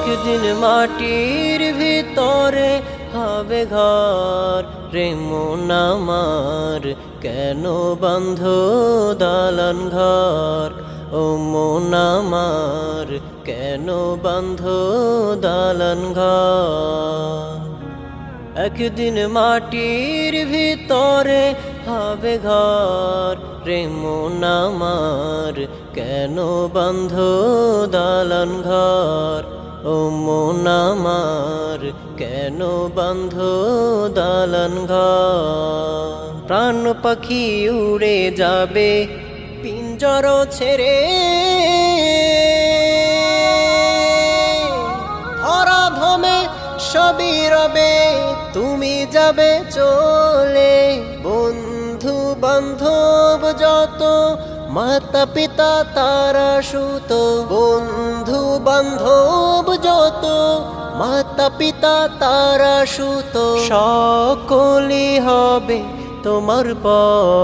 একদিন মাটির ভিতরে হবে ঘর রে মন আমার, কেন বন্ধ দালান ঘর? ও মন আমার, কেন বন্ধ দালান ঘর? একদিন মাটির ভিতরে হবে ঘর রে মন আমার, কেন বন্ধ দালান ঘর? ও মন আমার, কেন বন্ধ দালান ঘর? প্রাণ পাখি উড়ে যাবে পিঞ্জর ছেড়ে, ধরাধামে সবই রবে, তুমি যাবে চলে। বন্ধু বান্ধব যত, মাতা পিতা তারা সুত। বন্ধু বান্ধব যত, মাতা পিতা তারা সুত। সকলই হবে তোমার পর।